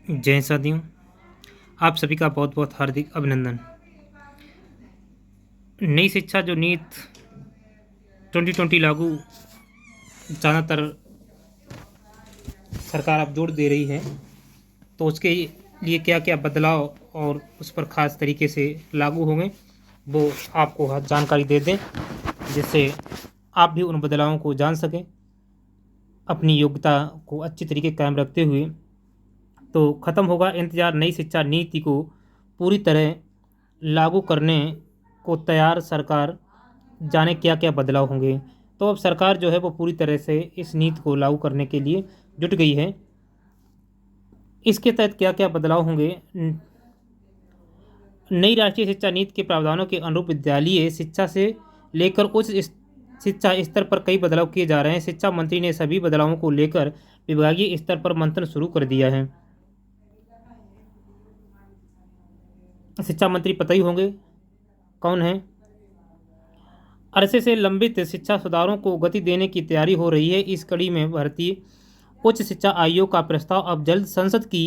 जय साथियों, आप सभी का बहुत बहुत हार्दिक अभिनंदन। नई शिक्षा जो नीति 2020 लागू ज़्यादातर सरकार अब जोर दे रही है, तो उसके लिए क्या क्या बदलाव और उस पर ख़ास तरीके से लागू होंगे वो आपको जानकारी दे दें, जिससे आप भी उन बदलावों को जान सकें। अपनी योग्यता को अच्छी तरीके कायम रखते हुए तो ख़त्म होगा इंतज़ार, नई शिक्षा नीति को पूरी तरह लागू करने को तैयार सरकार। जाने क्या क्या बदलाव होंगे। तो अब सरकार जो है वो पूरी तरह से इस नीति को लागू करने के लिए जुट गई है। इसके तहत क्या क्या बदलाव होंगे। नई राष्ट्रीय शिक्षा नीति के प्रावधानों के अनुरूप विद्यालयीय शिक्षा से लेकर उच्च शिक्षा स्तर पर कई बदलाव किए जा रहे हैं। शिक्षा मंत्री ने सभी बदलावों को लेकर विभागीय स्तर पर मंथन शुरू कर दिया है। शिक्षा मंत्री पता ही होंगे कौन है। अरसे से लंबित शिक्षा सुधारों को गति देने की तैयारी हो रही है। इस कड़ी में भारतीय उच्च शिक्षा आयोग का प्रस्ताव अब जल्द संसद की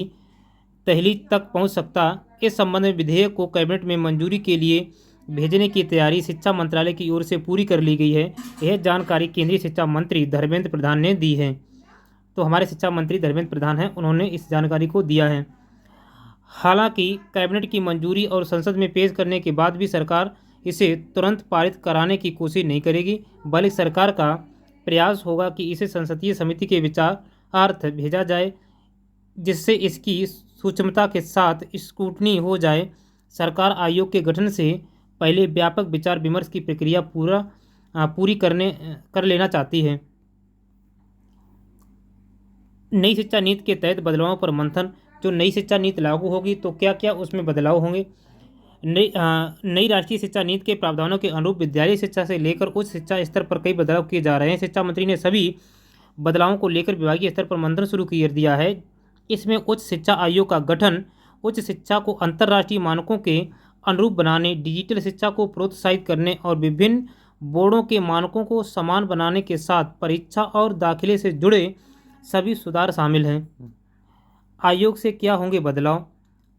तहलील तक पहुंच सकता। इस संबंध में विधेयक को कैबिनेट में मंजूरी के लिए भेजने की तैयारी शिक्षा मंत्रालय की ओर से पूरी कर ली गई है। यह जानकारी केंद्रीय शिक्षा मंत्री धर्मेंद्र प्रधान ने दी है। तो हमारे शिक्षा मंत्री धर्मेंद्र प्रधान हैं, उन्होंने इस जानकारी को दिया है। हालांकि कैबिनेट की मंजूरी और संसद में पेश करने के बाद भी सरकार इसे तुरंत पारित कराने की कोशिश नहीं करेगी, बल्कि सरकार का प्रयास होगा कि इसे संसदीय समिति के विचारार्थ भेजा जाए, जिससे इसकी सूक्ष्मता के साथ स्क्रूटनी हो जाए। सरकार आयोग के गठन से पहले व्यापक विचार विमर्श की प्रक्रिया पूरी कर लेना चाहती है। नई शिक्षा नीति के तहत बदलावों पर मंथन। जो नई शिक्षा नीति लागू होगी तो क्या क्या उसमें बदलाव होंगे। नई राष्ट्रीय शिक्षा नीति के प्रावधानों के अनुरूप विद्यालय शिक्षा से लेकर उच्च शिक्षा स्तर पर कई बदलाव किए जा रहे हैं। शिक्षा मंत्री ने सभी बदलावों को लेकर विभागीय स्तर पर मंथन शुरू कर दिया है। इसमें उच्च शिक्षा आयोग का गठन, उच्च शिक्षा को अंतर्राष्ट्रीय मानकों के अनुरूप बनाने, डिजिटल शिक्षा को प्रोत्साहित करने और विभिन्न बोर्डों के मानकों को समान बनाने के साथ परीक्षा और दाखिले से जुड़े सभी सुधार शामिल हैं। आयोग से क्या होंगे बदलाव।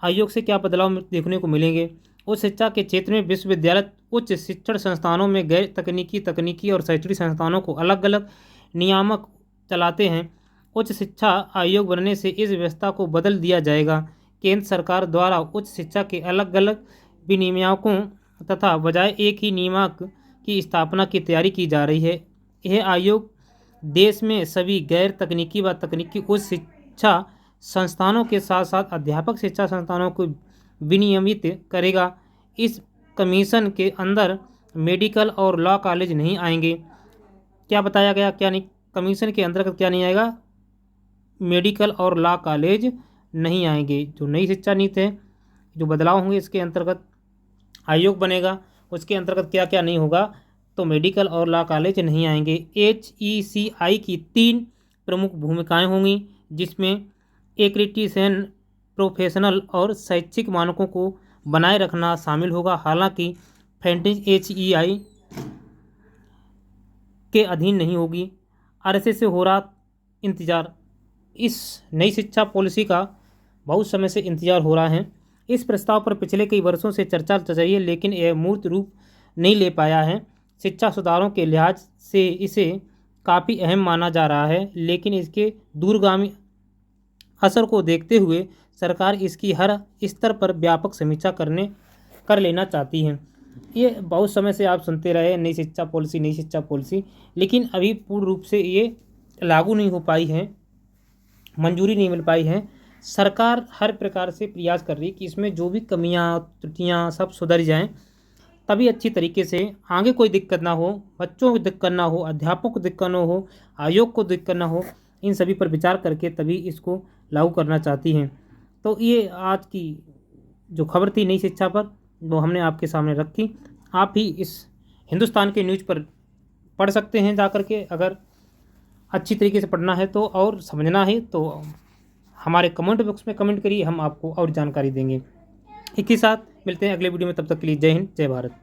आयोग से क्या बदलाव देखने को मिलेंगे। उच्च शिक्षा के क्षेत्र में विश्वविद्यालय उच्च शिक्षण संस्थानों में गैर तकनीकी और शैक्षणिक संस्थानों को अलग अलग नियामक चलाते हैं। उच्च शिक्षा आयोग बनने से इस व्यवस्था को बदल दिया जाएगा। केंद्र सरकार द्वारा उच्च शिक्षा के अलग अलग विनियामकों तथा बजाय एक ही नियामक की स्थापना की तैयारी की जा रही है। यह आयोग देश में सभी गैर तकनीकी व तकनीकी उच्च शिक्षा संस्थानों के साथ साथ अध्यापक शिक्षा संस्थानों को विनियमित करेगा। इस कमीशन के अंदर मेडिकल और लॉ कॉलेज नहीं आएंगे। क्या बताया गया, क्या नहीं, कमीशन के अंतर्गत क्या नहीं आएगा, मेडिकल और लॉ कॉलेज नहीं आएंगे। जो नई शिक्षा नीति है, जो बदलाव होंगे इसके अंतर्गत आयोग बनेगा, उसके अंतर्गत क्या क्या नहीं होगा, तो मेडिकल और लॉ कॉलेज नहीं आएंगे। HECI की 3 प्रमुख भूमिकाएं होंगी, जिसमें एक्रीडिटेशन, प्रोफेशनल और शैक्षिक मानकों को बनाए रखना शामिल होगा। हालांकि फंडिंग HEI के अधीन नहीं होगी। अरसे से हो रहा इंतजार। इस नई शिक्षा पॉलिसी का बहुत समय से इंतजार हो रहा है। इस प्रस्ताव पर पिछले कई वर्षों से चर्चा चल रही है, लेकिन यह मूर्त रूप नहीं ले पाया है। शिक्षा सुधारों के लिहाज से इसे काफ़ी अहम माना जा रहा है, लेकिन इसके दूरगामी असर को देखते हुए सरकार इसकी हर स्तर पर व्यापक समीक्षा कर लेना चाहती है। ये बहुत समय से आप सुनते रहे नई शिक्षा पॉलिसी, लेकिन अभी पूर्ण रूप से ये लागू नहीं हो पाई है, मंजूरी नहीं मिल पाई है। सरकार हर प्रकार से प्रयास कर रही है कि इसमें जो भी कमियां त्रुटियां सब सुधर जाएं, तभी अच्छी तरीके से आगे कोई दिक्कत ना हो, बच्चों को दिक्कत ना हो, अध्यापकों को दिक्कत ना हो, आयोग को दिक्कत ना हो। इन सभी पर विचार करके तभी इसको लागू करना चाहती हैं। तो ये आज की जो खबर थी नई शिक्षा पर, वो हमने आपके सामने रखी। आप भी इस हिंदुस्तान के न्यूज़ पर पढ़ सकते हैं जा कर के। अगर अच्छी तरीके से पढ़ना है तो और समझना है तो हमारे कमेंट बॉक्स में कमेंट करिए, हम आपको और जानकारी देंगे। एक ही साथ मिलते हैं अगले वीडियो में, तब तक के लिए जय हिंद, जय भारत।